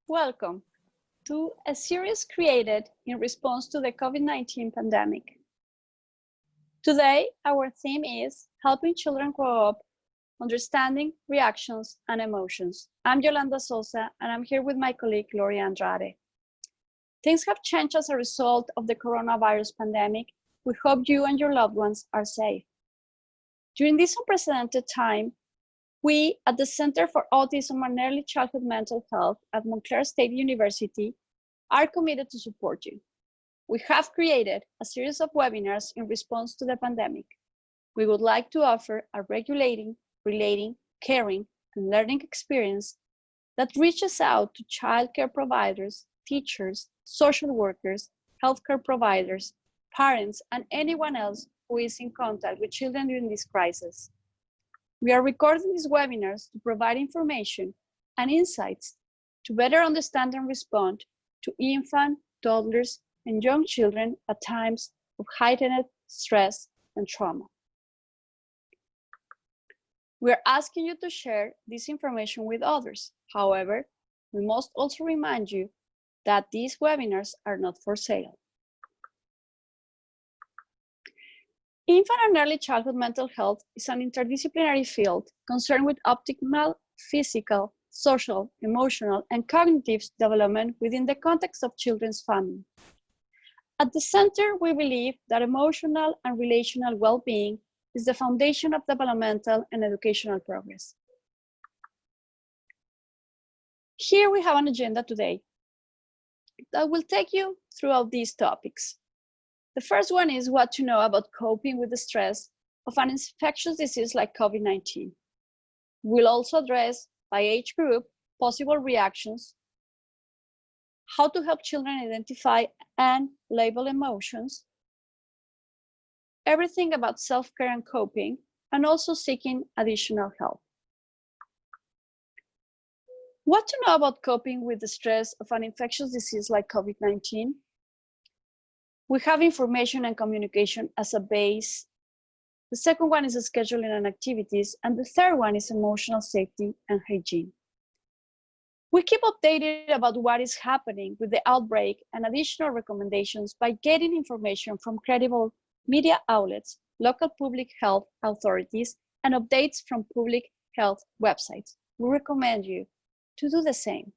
Welcome to a series created in response to the COVID-19 pandemic. Today, our theme is helping children grow up, understanding reactions and emotions. I'm Yolanda Sosa, and I'm here with my colleague, Gloria Andrade. Things have changed as a result of the coronavirus pandemic. We hope you and your loved ones are safe. During this unprecedented time, we at the Center for Autism and Early Childhood Mental Health at Montclair State University are committed to support you. We have created a series of webinars in response to the pandemic. We would like to offer a regulating, relating, caring, and learning experience that reaches out to childcare providers, teachers, social workers, healthcare providers, parents, and anyone else who is in contact with children during this crisis. We are recording these webinars to provide information and insights to better understand and respond to infant, toddlers, and young children at times of heightened stress and trauma. We are asking you to share this information with others. However, we must also remind you that these webinars are not for sale. Infant and early childhood mental health is an interdisciplinary field concerned with optimal physical, social, emotional, and cognitive development within the context of children's family. At the center, we believe that emotional and relational well-being is the foundation of developmental and educational progress. Here we have an agenda today that will take you throughout these topics. The first one is what to know about coping with the stress of an infectious disease like COVID-19. We'll also address, by age group, possible reactions, how to help children identify and label emotions, everything about self-care and coping, and also seeking additional help. What to know about coping with the stress of an infectious disease like COVID-19? We have information and communication as a base. The second one is scheduling and activities, and the third one is emotional safety and hygiene. We keep updated about what is happening with the outbreak and additional recommendations by getting information from credible media outlets, local public health authorities, and updates from public health websites. We recommend you to do the same.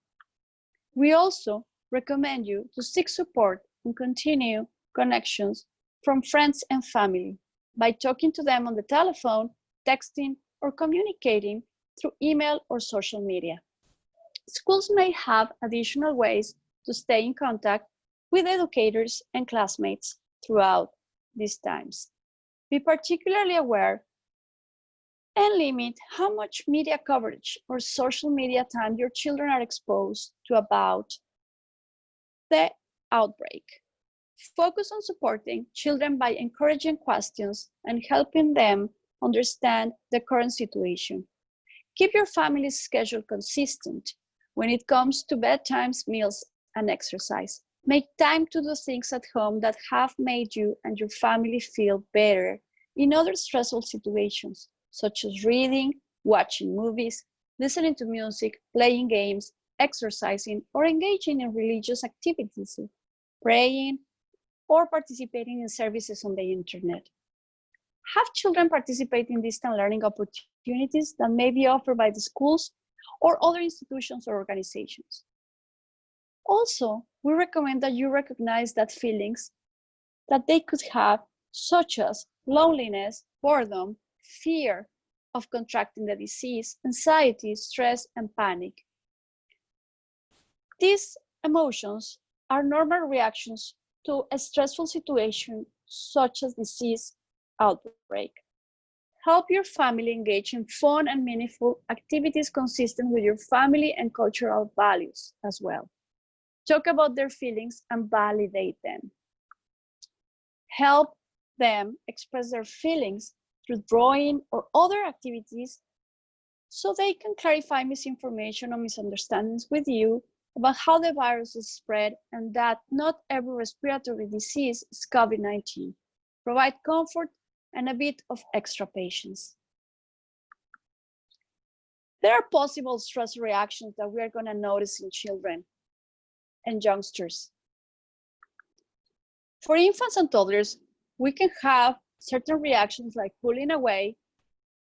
We also recommend you to seek support and continue connections from friends and family by talking to them on the telephone, texting, or communicating through email or social media. Schools may have additional ways to stay in contact with educators and classmates throughout these times. Be particularly aware and limit how much media coverage or social media time your children are exposed to about the outbreak. Focus on supporting children by encouraging questions and helping them understand the current situation. Keep your family's schedule consistent when it comes to bedtimes, meals, and exercise. Make time to do things at home that have made you and your family feel better in other stressful situations, such as reading, watching movies, listening to music, playing games, exercising, or engaging in religious activities, praying, or participating in services on the internet. Have children participate in distant learning opportunities that may be offered by the schools or other institutions or organizations. Also, we recommend that you recognize that feelings that they could have, such as loneliness, boredom, fear of contracting the disease, anxiety, stress, and panic. These emotions are normal reactions to a stressful situation such as disease outbreak. Help your family engage in fun and meaningful activities consistent with your family and cultural values as well. Talk about their feelings and validate them. Help them express their feelings through drawing or other activities so they can clarify misinformation or misunderstandings with you about how the virus is spread and that not every respiratory disease is COVID-19. Provide comfort and a bit of extra patience. There are possible stress reactions that we are going to notice in children. and youngsters. For infants and toddlers, we can have certain reactions like pulling away,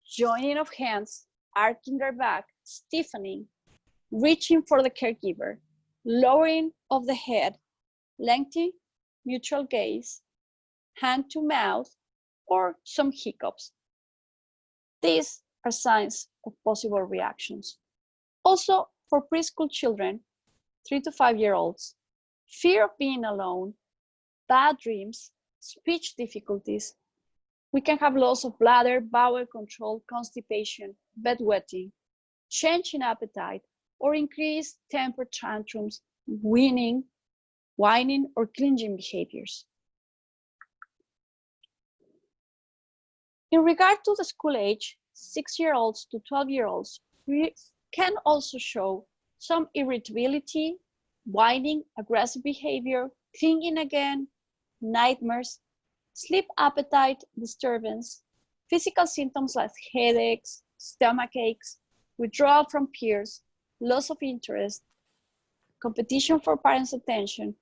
joining of hands, arching their back, stiffening, reaching for the caregiver, lowering of the head, lengthy mutual gaze, hand to mouth, or some hiccups. These are signs of possible reactions. Also, for preschool children, 3 to 5-year-olds, fear of being alone, bad dreams, speech difficulties. We can have loss of bladder, bowel control, constipation, bedwetting, change in appetite, or increased temper tantrums, whining, or clinging behaviors. In regard to the school age, 6-year-olds to 12-year-olds can also show some irritability, whining, aggressive behavior, clinging again, nightmares, sleep appetite disturbance, physical symptoms like headaches, stomach aches, withdrawal from peers, loss of interest, competition for parents' attention,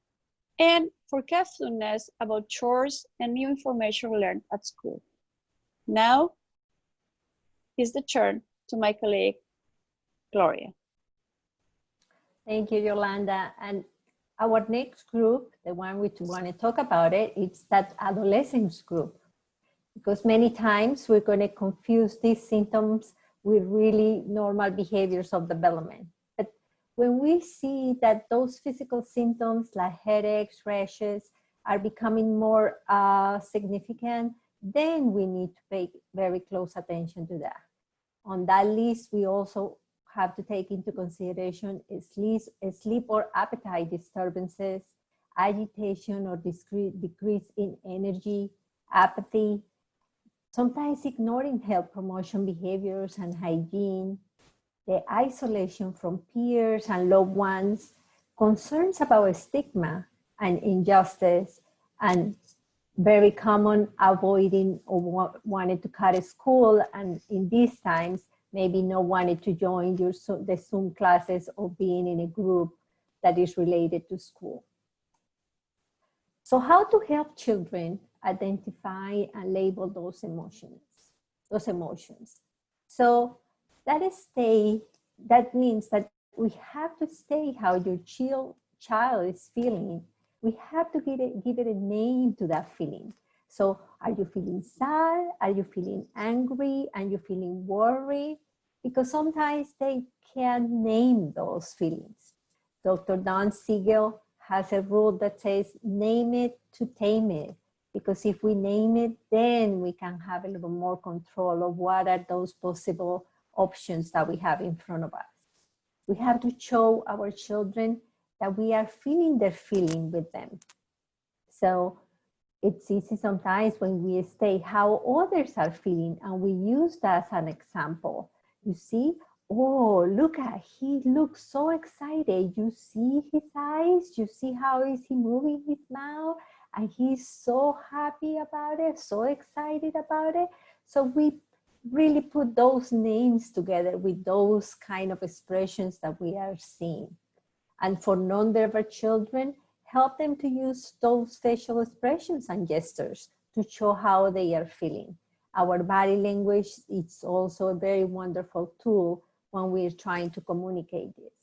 and forgetfulness about chores and new information learned at school. Now is the turn to my colleague, Gloria. Thank you, Yolanda. And our next group, the one we want to talk about it's that adolescents group. Because many times we're going to confuse these symptoms with really normal behaviors of development. But when we see that those physical symptoms like headaches, rashes are becoming more significant, then we need to pay very close attention to that. On that list, we also have to take into consideration sleep or appetite disturbances, agitation or decrease in energy, apathy, sometimes ignoring health promotion behaviors and hygiene, the isolation from peers and loved ones, concerns about stigma and injustice, and very common avoiding or wanting to cut school, and in these times, maybe not wanting to join the Zoom classes or being in a group that is related to school. So how to help children identify and label those emotions? So that means that we have to stay how your child is feeling. We have to give it a name to that feeling. So are you feeling sad? Are you feeling angry? Are you feeling worried? Because sometimes they can't name those feelings. Dr. Don Siegel has a rule that says, name it to tame it. Because if we name it, then we can have a little more control of what are those possible options that we have in front of us. We have to show our children that we are feeling their feeling with them. So it's easy sometimes when we state how others are feeling and we use that as an example. You see, oh, he looks so excited. You see his eyes, you see how is he moving his mouth, and he's so happy about it, so excited about it. So we really put those names together with those kind of expressions that we are seeing. And for nonverbal children, help them to use those facial expressions and gestures to show how they are feeling. Our body language is also a very wonderful tool when we're trying to communicate this.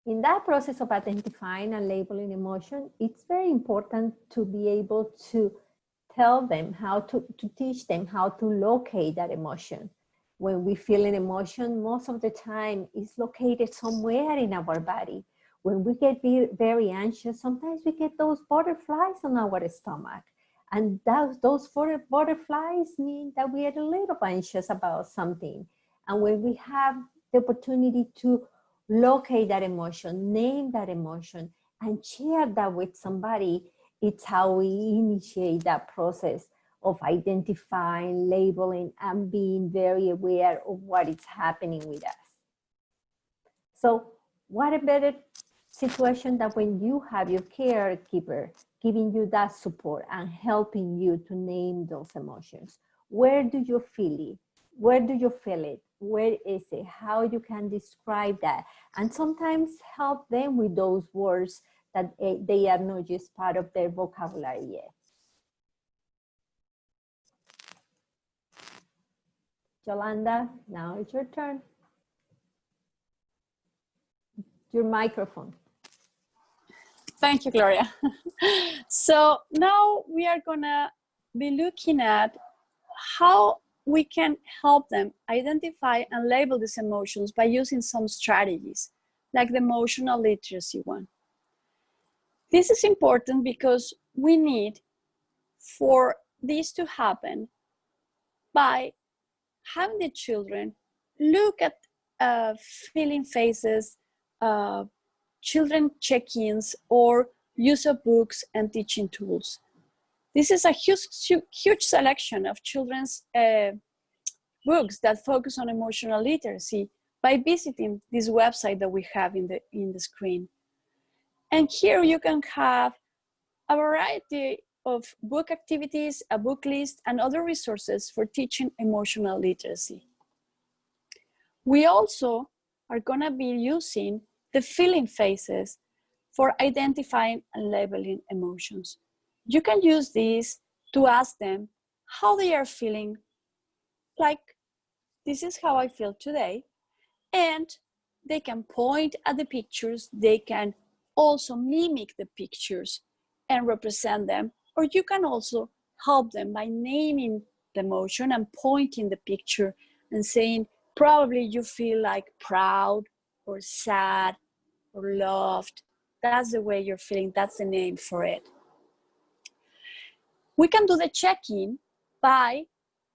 In that process of identifying and labeling emotion, it's very important to be able to tell them to teach them how to locate that emotion. When we feel an emotion, most of the time it's located somewhere in our body. When we get very anxious, sometimes we get those butterflies on our stomach. And those butterflies mean that we are a little anxious about something. And when we have the opportunity to locate that emotion, name that emotion, and share that with somebody, it's how we initiate that process of identifying, labeling, and being very aware of what is happening with us. So what a better situation that when you have your caregiver giving you that support and helping you to name those emotions. Where do you feel it? Where do you feel it? Where is it? How you can describe that? And sometimes help them with those words that they are not just part of their vocabulary yet. Yolanda, now it's your turn. Your microphone. Thank you, Gloria. So now we are gonna be looking at how we can help them identify and label these emotions by using some strategies, like the emotional literacy one. This is important because we need for this to happen by having the children look at feeling faces, children check-ins, or use of books and teaching tools. This is a huge selection of children's books that focus on emotional literacy by visiting this website that we have in the screen. And here you can have a variety of book activities, a book list, and other resources for teaching emotional literacy. We also are going to be using the feeling phases for identifying and labeling emotions. You can use these to ask them how they are feeling, like, this is how I feel today, and they can point at the pictures. They can also mimic the pictures and represent them, or you can also help them by naming the emotion and pointing the picture and saying, probably you feel like proud or sad or loved. That's the way you're feeling. That's the name for it. We can do the check-in by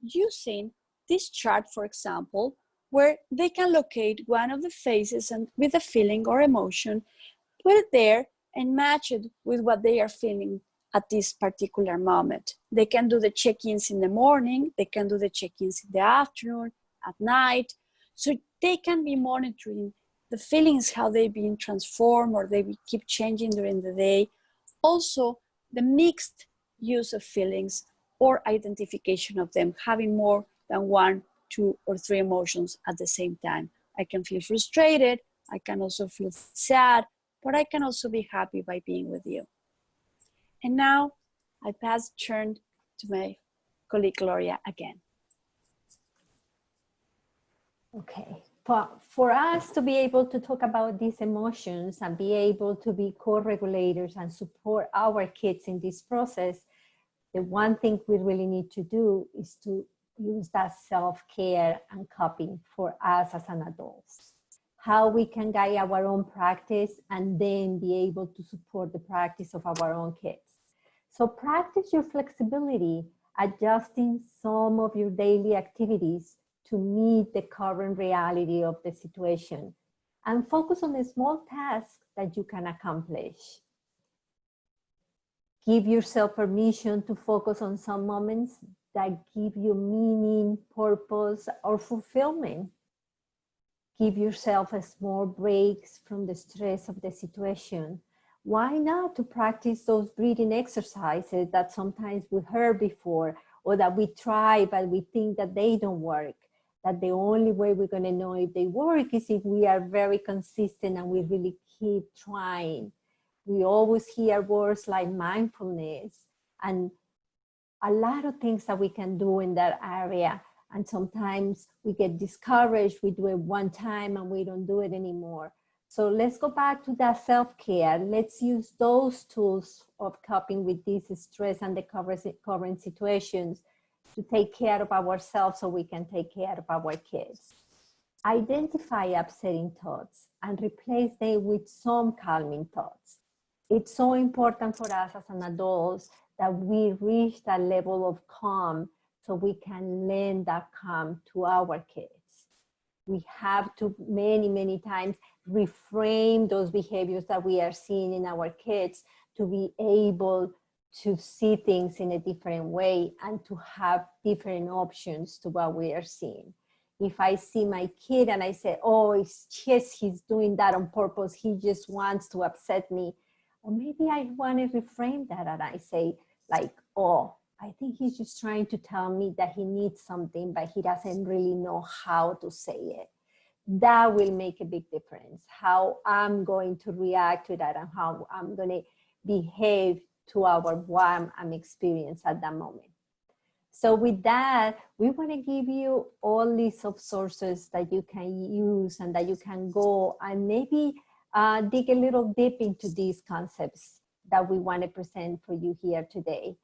using this chart, for example, where they can locate one of the faces and with a feeling or emotion, put it there and match it with what they are feeling at this particular moment. They can do the check-ins in the morning, they can do the check-ins in the afternoon, at night, so they can be monitoring the feelings, how they've been transformed or they keep changing during the day. Also, the mixed use of feelings or identification of them, having more than 1, 2, or 3 emotions at the same time. I can feel frustrated, I can also feel sad, but I can also be happy by being with you. And now I pass the turn to my colleague Gloria again. Okay, for us to be able to talk about these emotions and be able to be co-regulators and support our kids in this process, the one thing we really need to do is to use that self-care and coping for us as an adults. How we can guide our own practice and then be able to support the practice of our own kids. So practice your flexibility, adjusting some of your daily activities to meet the current reality of the situation, and focus on the small tasks that you can accomplish. Give yourself permission to focus on some moments that give you meaning, purpose, or fulfillment. Give yourself a small breaks from the stress of the situation. Why not to practice those breathing exercises that sometimes we heard before or that we try but we think that they don't work? That the only way we're going to know if they work is if we are very consistent and we really keep trying. We always hear words like mindfulness and a lot of things that we can do in that area. And sometimes we get discouraged. We do it one time and we don't do it anymore. So let's go back to that self-care. Let's use those tools of coping with this stress and the current situations to take care of ourselves so we can take care of our kids. Identify upsetting thoughts and replace them with some calming thoughts. It's so important for us as an adults that we reach that level of calm so we can lend that calm to our kids. We have to many times reframe those behaviors that we are seeing in our kids to be able to see things in a different way and to have different options to what we are seeing. If I see my kid and I say, oh, it's just he's doing that on purpose, he just wants to upset me. Or maybe I want to reframe that and I say like, oh, I think he's just trying to tell me that he needs something, but he doesn't really know how to say it. That will make a big difference, how I'm going to react to that and how I'm going to behave to our what I'm experiencing at that moment. So with that, we want to give you all lists of sources that you can use and that you can go and maybe dig a little deep into these concepts that we want to present for you here today.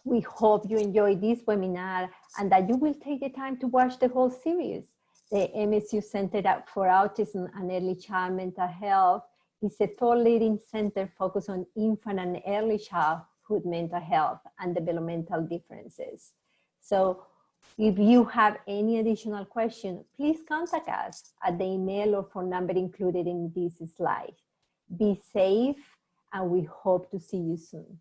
We hope you enjoy this webinar and that you will take the time to watch the whole series. The MSU Center for Autism and Early Child Mental Health is a thought-leading center focused on infant and early childhood mental health and developmental differences. So if you have any additional questions, please contact us at the email or phone number included in this slide. Be safe, and we hope to see you soon.